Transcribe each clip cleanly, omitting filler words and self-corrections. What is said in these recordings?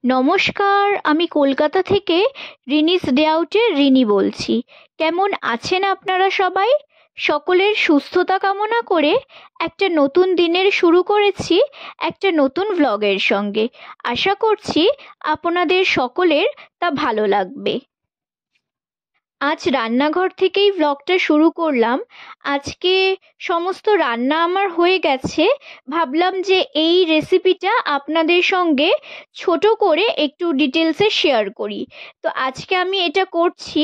নমস্কার, আমি কলকাতা থেকে রিনিস ডে আউটের রিনি বলছি। কেমন আছেন আপনারা সবাই? সকলের সুস্থতা কামনা করে একটা নতুন দিনের শুরু করেছি একটা নতুন ভ্লগের সঙ্গে। আশা করছি আপনাদের সকলের তা ভালো লাগবে। আজ রান্নাঘর থেকেই ভ্লগটা শুরু করলাম। আজকে সমস্ত রান্না আমার হয়ে গেছে। ভাবলাম যে এই রেসিপিটা আপনাদের সঙ্গে ছোট করে একটু ডিটেলসে শেয়ার করি। তো আজকে আমি এটা করছি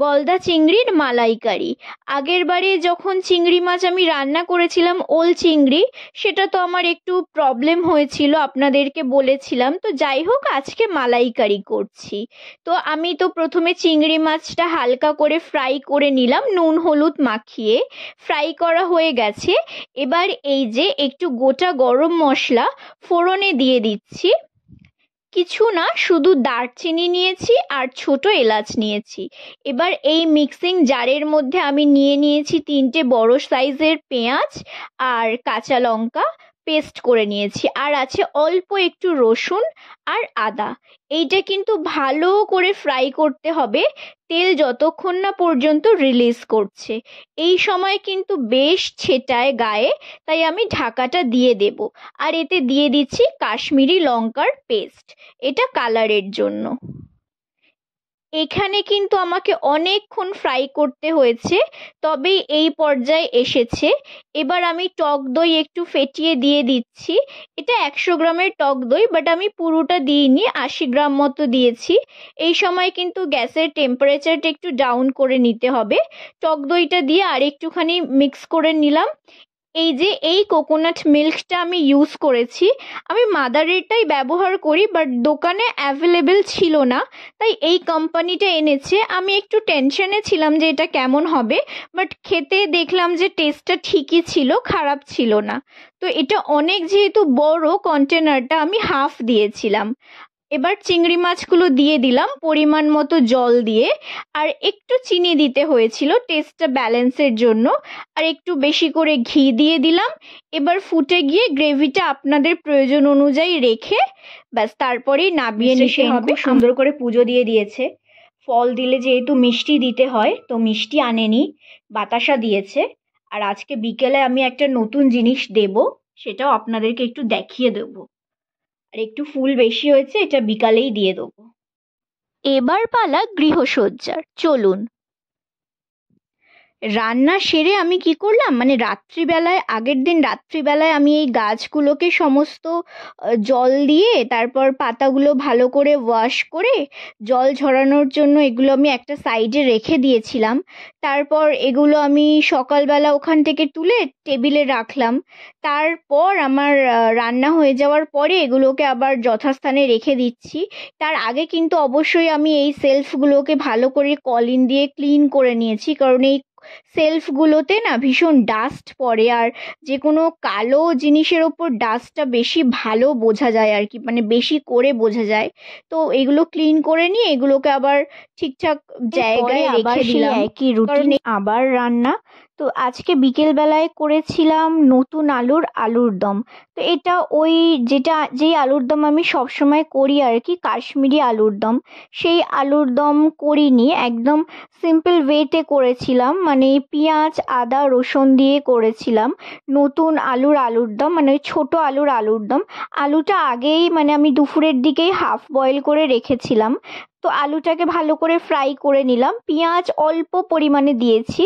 গলদা চিংড়ির মালাইকারি। আগের বারে যখন চিংড়ি মাছ আমি রান্না করেছিলাম ওল চিংড়ি, সেটা তো আমার একটু প্রবলেম হয়েছিল, আপনাদেরকে বলেছিলাম। তো যাই হোক, আজকে মালাইকারি করছি। তো আমি তো প্রথমে চিংড়ি মাছটা হালকা করে ফ্রাই করে নিলাম, নুন হলুদ মাখিয়ে। ফ্রাই করা হয়ে গেছে। এবার এই যে একটু গোটা গরম মশলা ফোড়নে দিয়ে দিচ্ছি। কিছু না, শুধু দারচিনি নিয়েছি আর ছোট এলাচ নিয়েছি। এবার এই মিক্সিং জারের মধ্যে আমি নিয়ে নিয়েছি 3টে বড় সাইজের পেঁয়াজ আর কাঁচা লঙ্কা পেস্ট করে নিয়েছি, আর আছে অল্প একটু রসুন আর আদা। এইটা কিন্তু ভালো করে ফ্রাই করতে হবে, তেল যতক্ষণ না পর্যন্ত রিলিজ করছে। এই সময় কিন্তু বেশ ছেটায় গায়ে, তাই আমি ঢাকাটা দিয়ে দেব। আর এতে দিয়ে দিচ্ছি কাশ্মীরি লঙ্কার পেস্ট, এটা কালারের জন্য। এখানে কিন্তু আমাকে অনেকক্ষণ ফ্রাই করতে হয়েছে, তবেই এই পর্যায়ে এসেছে। এবার আমি টক দই একটু ফেটিয়ে দিয়ে দিচ্ছি। এটা 100 গ্রামের টক দই, বাট আমি পুরোটা দিইনি, 80 গ্রাম মতো দিয়েছি। এই সময় কিন্তু গ্যাসের টেম্পারেচারটা একটু ডাউন করে নিতে হবে। টক দইটা দিয়ে আর একটুখানি মিক্স করে নিলাম। এই যে এই কোকোনাট মিল্কটা আমি ইউজ করেছি, আমি মাদারেরটাই ব্যবহার করি, বাট দোকানে অ্যাভেলেবেল ছিল না, তাই এই কোম্পানিটা এনেছে। আমি একটু টেনশনে ছিলাম যে এটা কেমন হবে, বাট খেতে দেখলাম যে টেস্টটা ঠিকই ছিল, খারাপ ছিল না। তো এটা অনেক, যেহেতু বড় কন্টেনারটা, আমি হাফ দিয়েছিলাম। এবার চিংড়ি মাছগুলো দিয়ে দিলাম পরিমাণ মতো জল দিয়ে, আর একটু চিনি দিতে হয়েছিল টেস্টটা ব্যালেন্সের জন্য, আর একটু বেশি করে ঘি দিয়ে দিলাম। এবার ফুটে গিয়ে গ্রেভিটা আপনাদের প্রয়োজন অনুযায়ী রেখে ব্যাস তারপরেই নামিয়ে নিতে হবে। সুন্দর করে পুজো দিয়ে দিয়েছে। ফল দিলে যেহেতু মিষ্টি দিতে হয়, তো মিষ্টি আনেনি, বাতাসা দিয়েছে। আর আজকে বিকেলে আমি একটা নতুন জিনিস দেব, সেটাও আপনাদেরকে একটু দেখিয়ে দেবো। আর একটু ফুল বেশি হয়েছে, এটা বিকালেই দিয়ে দেবো। এবার পালা গৃহসজ্জার, চলুন। রান্না সেরে আমি কি করলাম, মানে রাত্রিবেলায়, আগের দিন রাত্রিবেলায় আমি এই গাছগুলোকে সমস্ত জল দিয়ে, তারপর পাতাগুলো ভালো করে ওয়াশ করে জল ঝরানোর জন্য এগুলো আমি একটা সাইডে রেখে দিয়েছিলাম। তারপর এগুলো আমি সকালবেলা ওখান থেকে তুলে টেবিলে রাখলাম। তারপর আমার রান্না হয়ে যাওয়ার পরে এগুলোকে আবার যথাস্থানে রেখে দিচ্ছি। তার আগে কিন্তু অবশ্যই আমি এই সেলফগুলোকে ভালো করে কলিন দিয়ে ক্লিন করে নিয়েছি, কারণ এই সেলফগুলোতে না ভীষণ ডাস্ট পড়ে, আর যে কোনো কালো জিনিসের ওপর ডাস্টটা বেশি ভালো বোঝা যায় আর কি, মানে বেশি করে বোঝা যায়। তো এগুলো ক্লিন করে নিয়ে এগুলোকে আবার ঠিকঠাক জায়গায় রেখে দিলাম। একই রুটিন, আবার রান্না। তো আজকে বিকেলবেলায় করেছিলাম নতুন আলুর দম। তো এটা ওই যেই আলুর দম আমি সবসময় করি আর কি, কাশ্মীরি আলুর দম, সেই আলুর দম করিনি, একদম সিম্পল ওয়েতে করেছিলাম, মানে পেঁয়াজ আদা রসুন দিয়ে করেছিলাম। নতুন আলুর দম, মানে ওই ছোটো আলুর দম। আলুটা আগেই, মানে আমি দুপুরের দিকেই হাফ বয়েল করে রেখেছিলাম। তো আলুটাকে ভালো করে ফ্রাই করে নিলাম, পেঁয়াজ অল্প পরিমাণে দিয়েছি,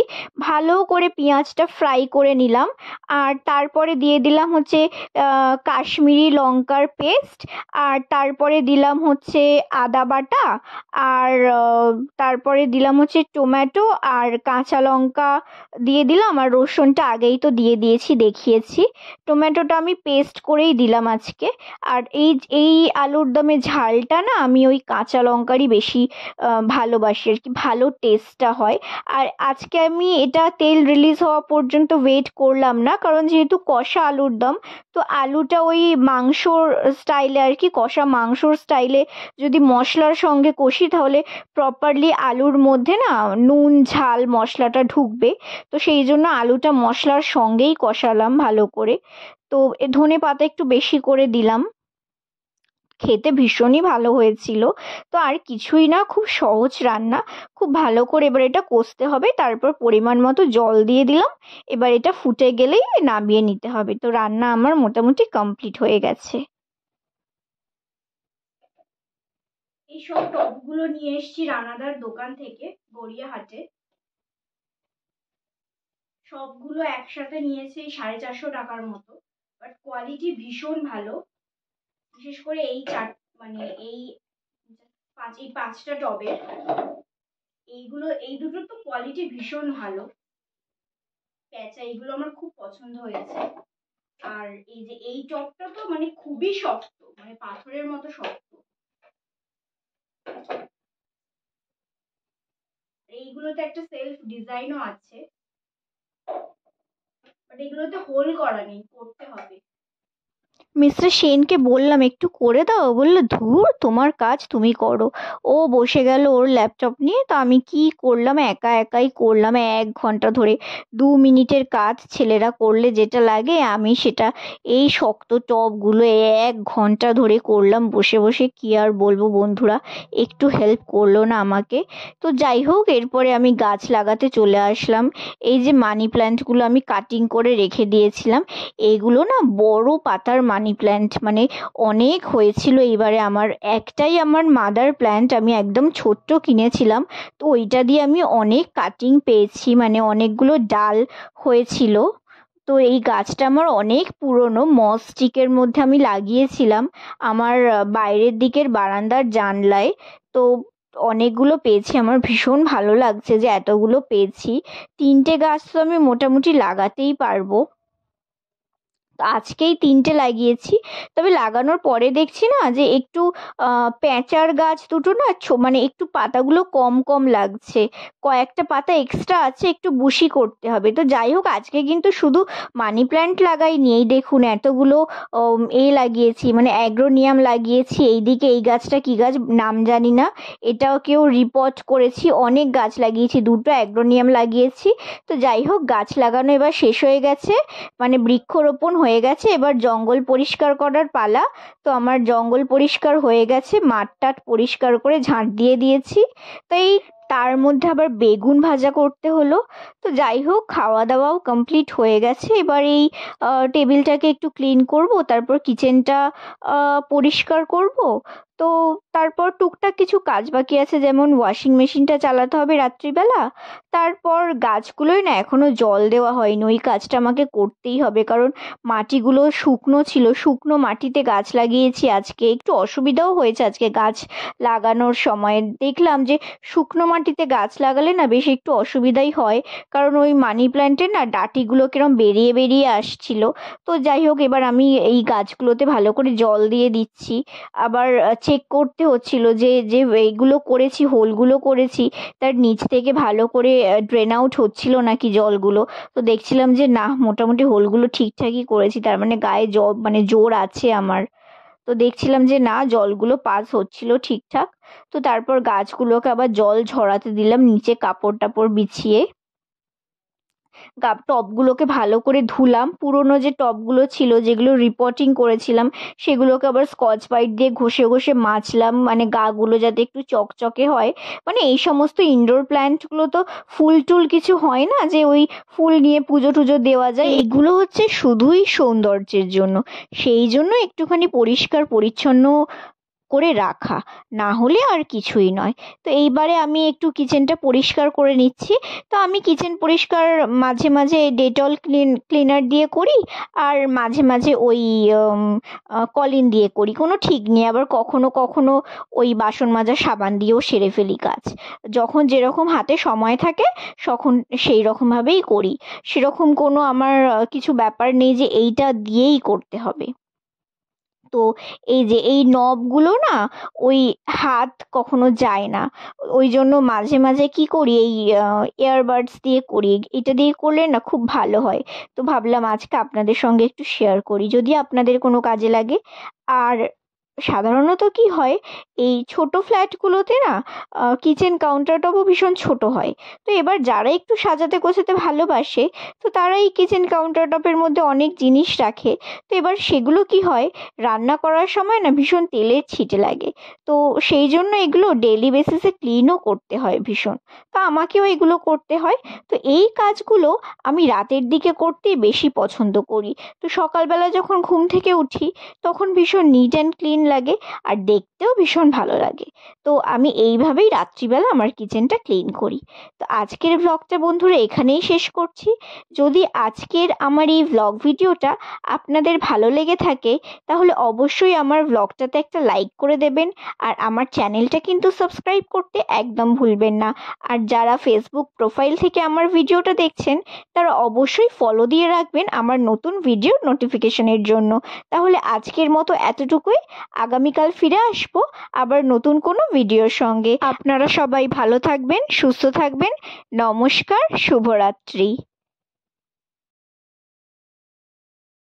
ভালো করে পেঁয়াজটা ফ্রাই করে নিলাম। আর তারপরে দিয়ে দিলাম হচ্ছে কাশ্মীরি লঙ্কার পেস্ট, আর তারপরে দিলাম হচ্ছে আদা বাটা, আর তারপরে দিলাম হচ্ছে টমেটো আর কাঁচা লঙ্কা দিয়ে দিলাম, আর রসুনটা আগেই তো দিয়ে দিয়েছি, দেখিয়েছি। টমেটোটা আমি পেস্ট করেই দিলাম আজকে। আর এই আলুর দমে ঝালটা না আমি ওই কাঁচা লঙ্কারই বেশি ভালোবাসি আর কি, ভালো টেস্টটা হয়। আর আজকে আমি এটা তেল রিলিজ হওয়া পর্যন্ত ওয়েট করলাম না, কারণ যেহেতু কষা আলুর দম, তো আলুটা ওই মাংসর স্টাইলে আর কি, কষা মাংসর স্টাইলে যদি মশলার সঙ্গে কষি তাহলে প্রপারলি আলুর মধ্যে না নুন ঝাল মশলাটা ঢুকবে। তো সেই জন্য আলুটা মশলার সঙ্গেই কষালাম ভালো করে। তো ধনে পাতা একটু বেশি করে দিলাম। খেতে ভীষণই ভালো হয়েছিল। তো আর কিছুই না, খুব সহজ রান্না। খুব ভালো করে এবার এটা কষতে হবে, তারপর পরিমাণ মতো জল দিয়ে দিলাম। এবার এটা ফুটে গেলেই নামিয়ে নিতে হবে। তো রান্না আমার মোটামুটি কমপ্লিট হয়ে গেছে। এই সব টবগুলো নিয়ে এসেছি রানাদার দোকান থেকে, গড়িয়াহাটে। সবগুলো একসাথে নিয়েছে 450 টাকার মতো, বাট কোয়ালিটি ভীষণ ভালো। বিশেষ করে এই মানে এই পাঁচটা টবের এই দুটোর তো কোয়ালিটি ভীষণ ভালো। প্যাঁচা এইগুলো আমার খুব পছন্দ হয়েছে। আর এই যে এই টবটা তো মানে খুবই শক্ত, মানে পাথরের মতো শক্ত। এইগুলোতে একটা সেলফ ডিজাইনও আছে, বাট এগুলোতে হোল করা নেই, করতে হবে। মিস্টার সেনকে বললাম একটু করে দাও, বললো ধুর তোমার কাজ তুমি করো। ও বসে গেল ওর ল্যাপটপ নিয়ে। তো আমি কি করলাম, একা একাই করলাম 1 ঘন্টা ধরে। 2 মিনিটের কাজ ছেলেরা করলে যেটা লাগে, আমি সেটা এই শক্ত টবগুলো 1 ঘন্টা ধরে করলাম বসে বসে। কি আর বলবো বন্ধুরা, একটু হেল্প করলো না আমাকে। তো যাই হোক, এরপরে আমি গাছ লাগাতে চলে আসলাম। এই যে মানি প্ল্যান্টগুলো আমি কাটিং করে রেখে দিয়েছিলাম, এইগুলো না বড় পাতার মানি প্ল্যান্ট, মানে অনেক হয়েছিল এবারে। আমার মাদার প্ল্যান্ট আমি একদম ছোট্ট কিনেছিলাম, তো ওইটা দিয়ে আমি অনেক কাটিং পেয়েছি, মানে অনেকগুলো ডাল হয়েছিল। তো এই গাছটা আমার অনেক পুরনো, মস স্টিকের মধ্যে আমি লাগিয়েছিলাম আমার বাইরের দিকের বারান্দার জানলায়। তো অনেকগুলো পেয়েছি, আমার ভীষণ ভালো লাগছে যে এতগুলো পেয়েছি। 3টে গাছ তো আমি মোটামুটি লাগাতেই পারবো। তো আজকেই 3টে লাগিয়েছি। তবে লাগানোর পরে দেখছি না যে একটু পেঁচার গাছ দুটো না মানে একটু পাতাগুলো কম কম লাগছে, কয়েকটা পাতা এক্সট্রা আছে, একটু বুশি করতে হবে। তো যাই হোক, আজকে কিন্তু শুধু মানি প্ল্যান্ট লাগাইনি, এই দেখুন এতগুলো লাগিয়েছি, মানে অ্যাগ্রোনিয়াম লাগিয়েছি। এইদিকে এই গাছটা কি গাছ নাম জানি না, এটাও কেউ রিপোর্ট করেছি। অনেক গাছ লাগিয়েছি, 2টো অ্যাগ্রোনিয়াম লাগিয়েছি। তো যাই হোক, গাছ লাগানো এবার শেষ হয়ে গেছে, মানে বৃক্ষরোপণ হয়ে গেছে। এবার জঙ্গল পরিষ্কার করার পালা। তো আমার জঙ্গল পরিষ্কার হয়ে গেছে, মাঠ টাট পরিষ্কার করে ঝাঁট দিয়ে দিয়েছি। তাই তার মধ্যে আবার বেগুন ভাজা করতে হলো। তো যাই হোক, খাওয়া দাওয়াও কমপ্লিট হয়ে গেছে। এবার এই টেবিলটাকে একটু ক্লিন করব, তারপর কিচেনটা পরিষ্কার করব। তো তারপর টুকটাক কিছু কাজ বাকি আছে, যেমন ওয়াশিং মেশিনটা চালাতে হবে রাত্রিবেলা। তারপর গাছগুলোই না এখনো জল দেওয়া হয়নি, ওই কাজটা আমাকে করতেই হবে, কারণ মাটিগুলো শুকনো ছিল। শুকনো মাটিতে গাছ লাগিয়েছি আজকে, একটু অসুবিধাও হয়েছে আজকে গাছ লাগানোর সময়। দেখলাম যে শুকনো মাটিতে গাছ লাগালে না বেশ একটু অসুবিধাই হয়, কারণ ওই মানি প্ল্যান্টের না ডাঁটিগুলো কিরম বেরিয়ে বেরিয়ে আসছিল। তো যাই হোক, এবার আমি এই গাছগুলোতে ভালো করে জল দিয়ে দিচ্ছি। আবার চেক করতে হচ্ছিল যে যে এইগুলো করেছি, হোলগুলো করেছি, তার নিচ থেকে ভালো করে ড্রেন আউট হচ্ছিল নাকি জলগুলো। তো দেখছিলাম যে না, মোটামুটি হোলগুলো ঠিকঠাকই করেছি, তার মানে গায়ে মানে জোর আছে আমার। তো দেখছিলাম যে না, জলগুলো পাস হচ্ছিল ঠিকঠাক। তো তারপর গাছগুলোকে আবার জল ঝরাতে দিলাম নিচে কাপড় টাপড় বিছিয়ে। টবগুলোকে ভালো করে ধুলাম, পুরোনো যে টবগুলো ছিল যেগুলো রিপোর্টিং করেছিলাম সেগুলোকে আবার স্কচ ব্রাইট দিয়ে ঘষে ঘষে মাজলাম, মানে গাগুলো যাতে একটু চকচকে হয়। মানে এই সমস্ত ইনডোর প্ল্যান্টগুলো তো ফুল টুল কিছু হয় না যে ওই ফুল নিয়ে পুজো টুজো দেওয়া যায়, এগুলো হচ্ছে শুধুই সৌন্দর্যের জন্য। সেই জন্য একটুখানি পরিষ্কার পরিচ্ছন্ন করে রাখা, না হলে আর কিছুই নয়। তো এইবারে আমি একটু কিচেনটা পরিষ্কার করে নিচ্ছি। তো আমি কিচেন পরিষ্কার মাঝে মাঝে ডেটল ক্লিনার দিয়ে করি, আর মাঝে মাঝে ওই কলিন দিয়ে করি, কোনো ঠিক নেই। আবার কখনো কখনো ওই বাসন মাজা সাবান দিয়েও সেরে ফেলি কাজ। যখন যেরকম হাতে সময় থাকে তখন সেই রকমভাবেই করি। সেরকম কোনো আমার কিছু ব্যাপার নেই যে এইটা দিয়েই করতে হবে। তো এই যে এই নবগুলো না, ওই হাত কখনো যায় না, ওই জন্য মাঝে মাঝে কি করি, এই ইয়ারবাডস দিয়ে করি। এটা দিয়ে করলে না খুব ভালো হয়। তো ভাবলাম আজকে আপনাদের সঙ্গে একটু শেয়ার করি, যদি আপনাদের কোনো কাজে লাগে। আর সাধারণত কি হয়, এই ছোট ফ্ল্যাটগুলোতে না কিচেন কাউন্টার টপও ভীষণ ছোট হয়। তো এবার যারা একটু সাজাতে গোছাতে ভালোবাসে, তো তারা এই কিচেন কাউন্টার টপের মধ্যে অনেক জিনিস রাখে। তো এবার সেগুলো কি হয়, রান্না করার সময় না ভীষণ তেলের ছিটে লাগে। তো সেই জন্য এগুলো ডেইলি বেসিসে ক্লিনও করতে হয় ভীষণ। তো আমাকেও এগুলো করতে হয়। তো এই কাজগুলো আমি রাতের দিকে করতেই বেশি পছন্দ করি। তো সকালবেলা যখন ঘুম থেকে উঠি, তখন ভীষণ নিট অ্যান্ড ক্লিন লাগে, আর দেখতেও ভীষণ ভালো লাগে। তো আমি এইভাবেই রাত্রিবেলা আমার কিচেনটা ক্লিন করি। তো আজকের ভ্লগটা বন্ধুরা এখানেই শেষ করছি। যদি আজকের আমার এই ভ্লগ ভিডিওটা আপনাদের ভালো লেগে থাকে, তাহলে অবশ্যই আমার ভ্লগটাতে একটা লাইক করে দেবেন, আর আমার চ্যানেলটা কিন্তু সাবস্ক্রাইব করতে একদম ভুলবেন না। আর যারা ফেসবুক প্রোফাইল থেকে আমার ভিডিওটা দেখছেন, তারা অবশ্যই ফলো দিয়ে রাখবেন আমার নতুন ভিডিও নোটিফিকেশনের জন্য। তাহলে আজকের মতো এতটুকুই। আগামীকাল ফিরে আসবো আবার নতুন কোনো ভিডিওর সঙ্গে। আপনারা সবাই ভালো থাকবেন, সুস্থ থাকবেন। নমস্কার, শুভরাত্রি।